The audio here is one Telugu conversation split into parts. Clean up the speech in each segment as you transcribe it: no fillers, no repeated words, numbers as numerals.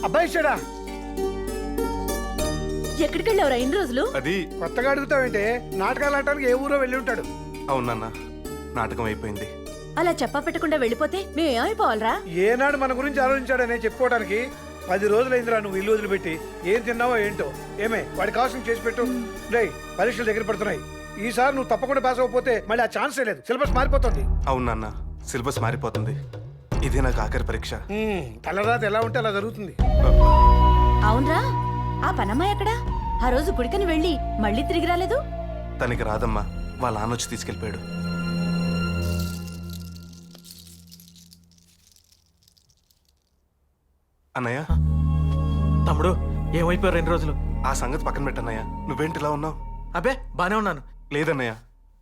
అబ్బాయి ఇచ్చాడా? ఎక్కడికి వెళ్ళావురా ఇన్ని రోజులు? అది కొత్తగా అడుగుతావంటే నాటకాలు ఆడటానికి ఏ ఊరో వెళ్ళి ఉంటాడు. అవునన్నా, నాటకం అయిపోయింది. అలా చెప్పా పెట్టకుండా వెళ్ళిపోతే మేము ఏమైపోవాలరా? ఏనాడు మన గురించి ఆలోచించాడనే చెప్పుకోవడానికి 10 రోజులైందిరా నువ్వు ఇల్లు వదిలిపెట్టి. ఏం తిన్నావో ఏంటో. ఏమే వాడి కావాల్సిన చేసి పెట్టు. రేయ్, పరీక్షలు దగ్గర పడుతున్నాయి. ఈసారి నువ్వు తప్పకుండా పాస్ అవ్వకపోతే మళ్ళీ ఆ ఛాన్సే లేదు. సిలబస్ మారిపోతుంది. అవునన్నా, సిలబస్ మారిపోతుంది. ఇదే నాకు ఆఖరి పరీక్ష. తలరాత ఎలా ఉంటే అలా జరుగుతుంది. అవునరా, ఆ పనమ్మాయి ఎక్కడా? ఆ రోజు గుడికని వెళ్ళి మళ్ళీ తిరిగి రాలేదు. తనకి రాదమ్మా, వాళ్ళ నాన్న వచ్చి తీసుకెళ్ళిపోయాడు. అన్నయ్య, తమ్ముడు ఏమైపోయారు 2 రోజులు? ఆ సంగతి పక్కన పెట్టన్నయ్య. నువ్వేంటి ఇలా ఉన్నావు? అబ్బే బానే ఉన్నాను. లేదన్నయ్య,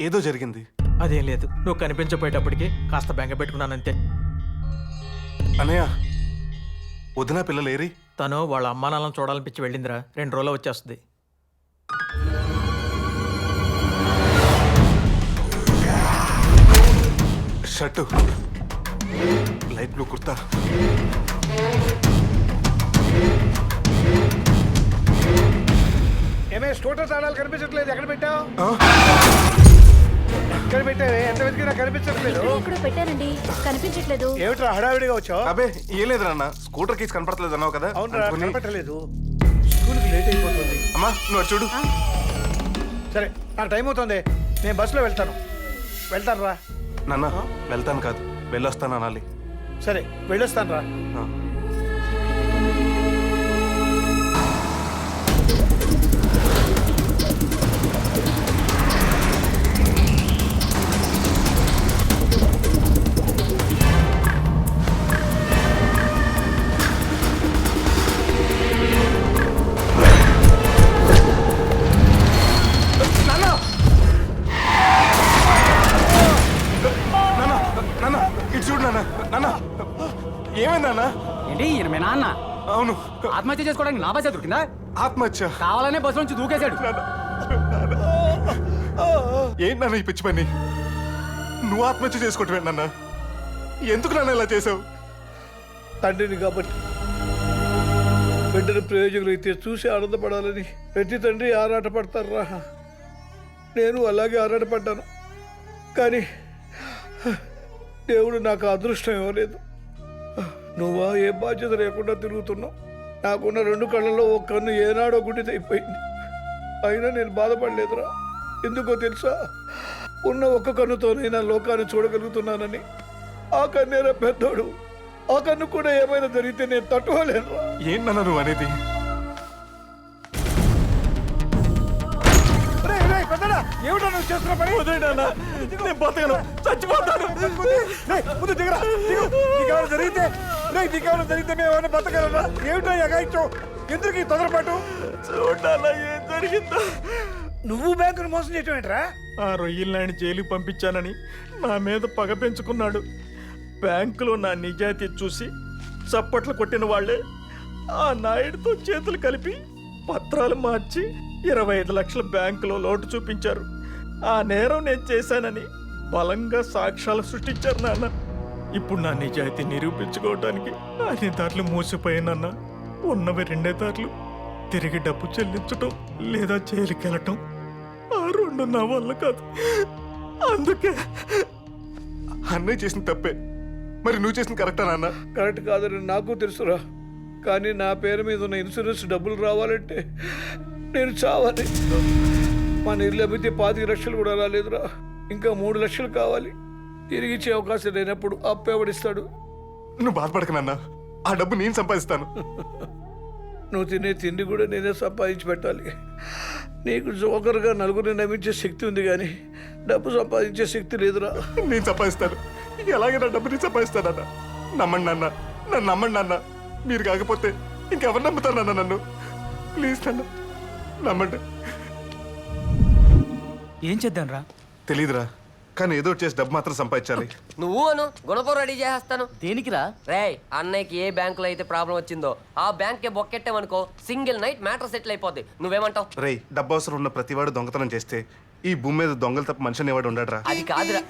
ఏదో జరిగింది. అదేం లేదు, నువ్వు కనిపించపోయేటప్పటికి కాస్త బెంగ పెట్టుకున్నానంతే. అన్నయ్య, వదిన పిల్లలేరి? తను వాళ్ళ అమ్మా నాన్నలను చూడాలనిపించి వెళ్ళిందిరా. 2 రోజులు వచ్చేస్తుంది. Shirt, light blue kurta. ఏమే స్కూటర్ తాళాలు కనిపించట్లేదు. ఎక్కడ పెట్టావు? ఎక్కడ పెట్టావే? ఎంత వెతికినా కనిపించట్లేదు. ఇక్కడ పెట్టానండి, కనిపించట్లేదు. ఏమిట్రా హడావిడిగా వచ్చావు? అబే ఏం లేదు నాన్న, స్కూటర్ కీస్ కనపడలేదు అన్నావు కదా. అవునరా, అనుకుని- కనపట్టలేదు. స్కూల్కి లేట్ అయిపోతుంది. అమ్మా నువ్వు అటు చూడు. సరే, నాకు టైం అవుతుంది. నేను బస్సులో వెళ్తాను రా. నాన్న, వెళ్తాను కాదు, వెళ్ళొస్తాను అనాలి. సరే, వెళ్ళొస్తాను రా. ఆ. నాన్న, ఇటు చూడు నాన్న. నాన్న, ఏమైంది నాన్న? ఏంటి ఈయన మీ నాన్న? అవును, ఆత్మహత్య చేసుకోవడానికి నా బస్సే దొరికిందా? ఆత్మహత్య. కావాలనే బస్సు నుంచి దూకేశాడు. ఏంటి నాన్న ఈ పిచ్చి పని? నువ్వు ఆత్మహత్య చేసుకోవటమే నాన్న? ఎందుకు నాన్న ఇలా చేసావు? తండ్రిని కాబట్టి బిడ్డను ప్రయోజకులు అయితే చూసి ఆనందపడాలని ప్రతి తండ్రి ఆరాటపడతారా. నేను అలాగే ఆరాటపడ్డాను. కానీ దేవుడు నాకు అదృష్టం ఇవ్వలేదు. నువ్వా ఏ బాధ్యత లేకుండా తిరుగుతున్నావు. నాకున్న 2 కళ్ళల్లో ఒక కన్ను ఏనాడో గుడిదైపోయింది. అయినా నేను బాధపడలేదురా. ఎందుకో తెలుసా? ఉన్న ఒక్క కన్నుతోనైనా లోకాన్ని చూడగలుగుతున్నానని. ఆ కన్నేరా పెద్దోడు. ఆ కన్ను కూడా ఏమైనా జరిగితే నేను తట్టుకోలేనురా. ఏంటన్నా నువ్వు అనేది? ఏమిటో నువ్వు చేస్తున్న పని? నేను బతకను, చచ్చిపోతాను. ముందు దిగరా, దిగు. నీకేమైనా జరిగితే మేము ఏమైనా బతకగలరా? ఏమిటో ఎగాయిచ్చో? ఎందుకు ఈ తొందరపాటు? చూడాలా ఏం జరిగిందో. నువ్వు బ్యాంకును మోసం చేయటం ఏంట్రా? ఆ రొయ్యల్ని జైలుకి పంపించానని నా మీద పగ పెంచుకున్నాడు. బ్యాంకులో నా నిజాయితీ చూసి చప్పట్లు కొట్టిన వాళ్ళే ఆ నాయుడితో చేతులు కలిపి పత్రాలు మార్చి 25 లక్షల బ్యాంకులో లోటు చూపించారు. ఆ నేరం నేను చేశానని బలంగా సాక్ష్యాలు సృష్టించారు నాన్న. ఇప్పుడు నా నిజాయితీ నిరూపించుకోవడానికి అన్ని దారులు మూసిపోయానన్న. ఉన్నవి 2 దారులు: తిరిగి డబ్బు చెల్లించటం లేదా జైలుకి వెళ్ళటం. ఆ 2 నా వల్ల కాదు. అందుకే అన్నయ్య చేసిన తప్పే, మరి నువ్వు చేసిన కరెక్టా నాన్న? కరెక్ట్ కాదని నాకు తెలుసురా. కానీ నా పేరు మీద ఉన్న ఇన్సూరెన్స్ డబ్బులు రావాలంటే నేను చావాలి. మన ఇల్లు అమ్మితే 25 లక్షలు కూడా రాలేదురా. ఇంకా 3 లక్షలు కావాలి. తిరిగి ఇచ్చే అవకాశం లేనప్పుడు అప్పు ఎవడిస్తాడు? నువ్వు బాధపడక నాన్న, ఆ డబ్బు నేను సంపాదిస్తాను. నువ్వు తినే తిండి కూడా నేనే సంపాదించి పెట్టాలి. నీకు జోకర్గా నలుగురిని నమ్మించే శక్తి ఉంది, కానీ డబ్బు సంపాదించే శక్తి లేదురా. నేను సంపాదిస్తాను. ఎలాగే నా డబ్బు నేను సంపాదిస్తానన్న. నమ్మండి నాన్న, నన్ను నమ్మండి నాన్న. మీరు కాకపోతే ఇంకెవరు నమ్ముతానన్న నన్ను? ప్లీజ్ నాన్న, నమ్మండి. ఏం చేద్దాం రా? తెలీదురా, కానీ ఏదో చేసి డబ్బు మాత్రం సంపాదించాలి. నువ్వు అను, గుణపం రెడీ చేసేస్తాను. దేనికిరా? రేయ్, అన్నయ్యకి ఏ బ్యాంకులో అయితే ప్రాబ్లం వచ్చిందో ఆ బ్యాంక్ బొక్కెట్టామనుకో, సింగిల్ నైట్ మ్యాటర్ సెటిల్ అయిపోద్ది. నువ్వేమంటావు? రేయ్, డబ్బు అవసరం ఉన్న ప్రతివాడు దొంగతనం చేస్తే ఈ భూమి మీద దొంగలు తప్ప మనిషి అనేవాడు ఉండడరా. అది కాదురా.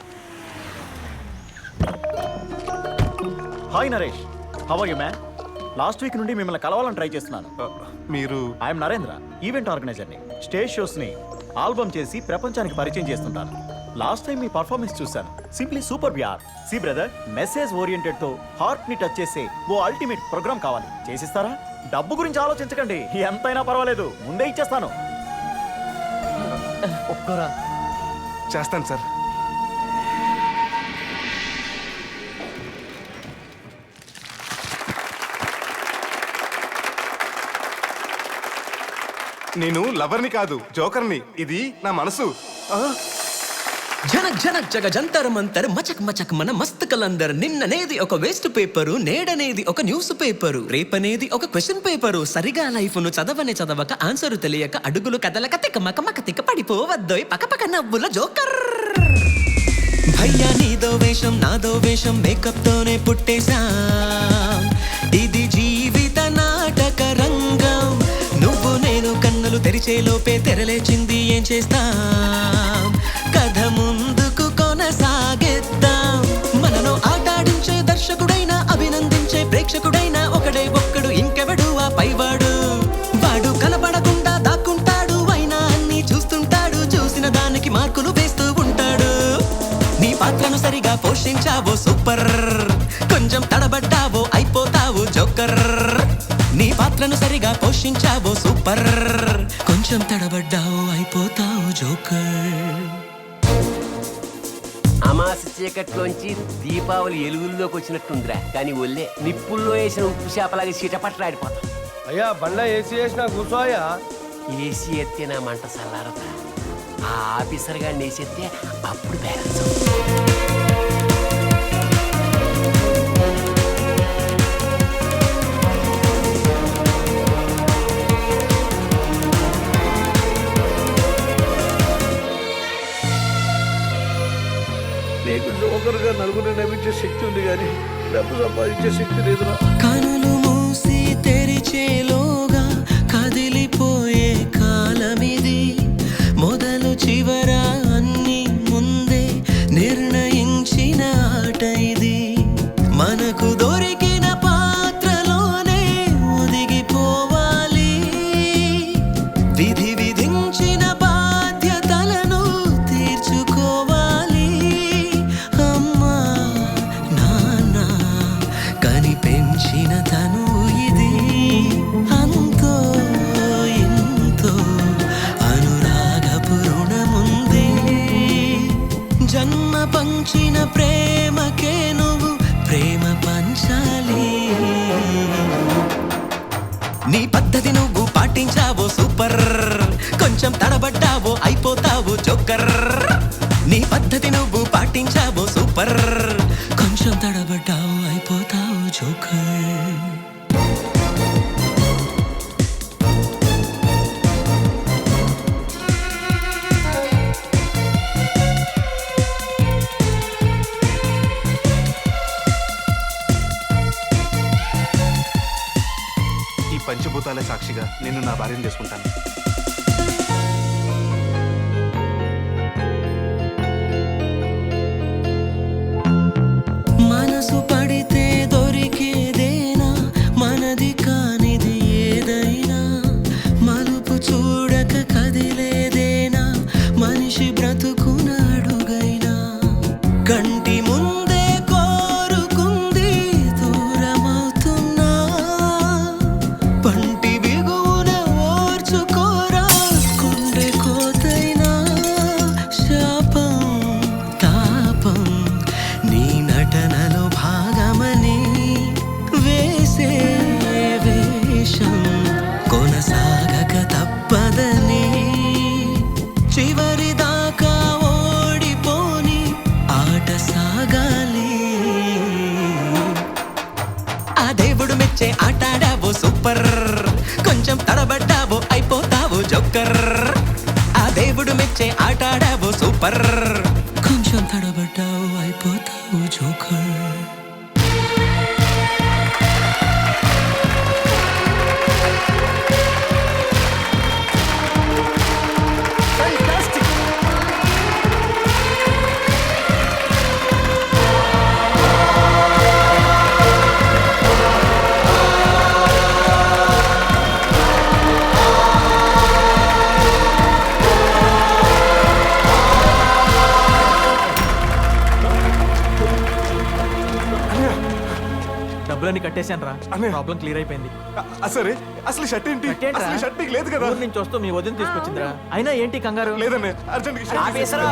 Hi Naresh, how are you man? Last week నుండి మిమ్మల్ని కలవాలని ట్రై చేస్తున్నాను. మీరు ఐఎమ్ నరేంద్ర, ఈవెంట్ ఆర్గనైజర్ని. స్టేజ్ షోస్ని ఆల్బమ్ చేసి ప్రపంచానికి పరిచయం చేస్తుంటాను. లాస్ట్ టైం మీ పర్ఫార్మెన్స్ చూశాను, సింప్లీ సూపర్ యార్. సి బ్రదర్, మెసేజ్ ఓరియంటెడ్ తో హార్ట్ ని టచ్ చేసే ఓ అల్టిమేట్ ప్రోగ్రామ్ కావాలి. చేసిస్తారా? డబ్బు గురించి ఆలోచించకండి, ఎంతైనా పర్వాలేదు, ముందే ఇచ్చేస్తాను. ఒప్పుకోరా. చేస్తాను సార్. నేను లవర్ని కాదు, జోకర్ని. ఇది నా మనసు. జనక్ జనక్ జగ జంతర్ మంతర్ మచక్ మచక్ మన మస్త్ కలందర్. నిన్ననేది ఒక వేస్ట్ పేపరు, నేడనేది ఒక న్యూస్ పేపరు, రేపనేది ఒక క్వశ్చన్ పేపరు. సరిగా లైఫ్ ను చదవని చదవక ఆన్సర్ తెలియక అడుగులు కదలక తికమక మకతిక పడిపోవద్దోయ్ పకపక నవ్వుల జోకర్. భయ్యా నీదో వేషం నాదో వేషం మేకప్ తోనే పుట్టేశా. ఇది జీవిత నాటక రంగం. నువ్వు నేను కన్నులు తెరిచే లోపే తెరలేచింది, ఏం చేస్తా? కథ ముందుకు కొనసాగిద్దాం. మనలో ఆటాడించే దర్శకుడైనా అభినందించే ప్రేక్షకుడైనా ఒకడే ఒక్కడు, ఇంకెవడు ఆ పైవాడు. వాడు కనపడకుండా దాక్కుంటాడు, అయినా అన్ని చూస్తుంటాడు, చూసిన దానికి మార్కులు వేస్తూ ఉంటాడు. నీ పాత్రను సరిగా పోషించావో సూపర్, కొంచెం తడబడ్డావో అయిపోతావు జోకర్. నీ పాత్రను సరిగా పోషించావో సూపర్, కొంచెం తడబడ్డావు అయిపోతావు జోకర్. అమాస చీకట్లోంచి దీపావళి ఎలుగుల్లోకి వచ్చినట్టుందిరా, కానీ ఒళ్ళే నిప్పుల్లో వేసిన ఉప్పు చేపలాగా చీటపట్లాడిపోతాం. అయ్యా బండ ఏసీ వేసినా కూర్చోయా. ఏసీ ఎత్తే నా మంట చల్లారదా, ఆ ఆఫీసర్గా నేసెత్తే అప్పుడు బ్యాలెన్స్. నీకు జోకర్గా నలుగురిని నమ్మించే శక్తి ఉంది, కానీ డబ్బు సంపాదించే శక్తి లేదురా. కనులు మూసి తెరిచేలోగా కదిలిపోయే కాలమిది. మొదలు చివర అన్ని ముందే నిర్ణయించిన ఆట ఇది. మనకు దొరికిన పాత్రలోనే ఒదిగిపోవాలి. విధి విధించిన బాధ్యతలను తీర్చుకోవాలి. అమ్మా నాన్న కని పెంచిన తను ఇది. అంతో ఎంతో అనురాగపు రుణముంది. జన్మ పంచిన ప్రేమకే నువ్వు ప్రేమ పంచాలి. నీ పద్ధతి నువ్వు పాటించావో సూపర్, కొంచెం తడబడ్డావో అయిపోతావు జోకర్. నీ పద్ధతి నువ్వు పాటించావో సూపర్, కొంచెం తడబడ్డావు అయిపోతావు జోకర్. ఈ పంచభూతాల సాక్షిగా నేను నా భార్యను చేసుకుంటాను. మనసు పడితే దొరికేదేనా, మనది కానిది ఏదైనా. మలుపు చూడక కదిలేదేనా, మనిషి బ్రతుకున అడుగైనా. కంటి ముందే కోరుకుంది దూరమవుతున్నా. పంటి బిగువున ఓర్చుకోరా గుండె కోతైనా. శాపం తాపం నీ నటనలో భాగమని వేసే వేషం కొనసాగక తప్పదని. చివరి దాకా ఓడిపోని ఆట సాగాలి. ఆ దేవుడు మెచ్చే ఆటాడావో సూపర్, కొంచెం తడబడ్డావో అయిపోతావు జోకర్. ఆ దేవుడు మెచ్చే ఆటాడావో సూపర్, కొంచెం తడబడ్డావు అయిపోతావు జోకర్. డబ్బులన్నీ కట్టేశాను రా. అన్నయ్య. ప్రాబ్లం క్లియర్ అయిపోయింది. సరే అసలు షర్ట్ ఏంటి కట్టేంట్రా? అసలు షర్ట్ నీకు లేదు కదా ఊరు నుంచి వస్తూ మీ వదిన తీసుకొచ్చిందిరా. అయినా ఏంటి కంగారు? లేదన్నయ్య అర్జెంట్ ఆపేసరా.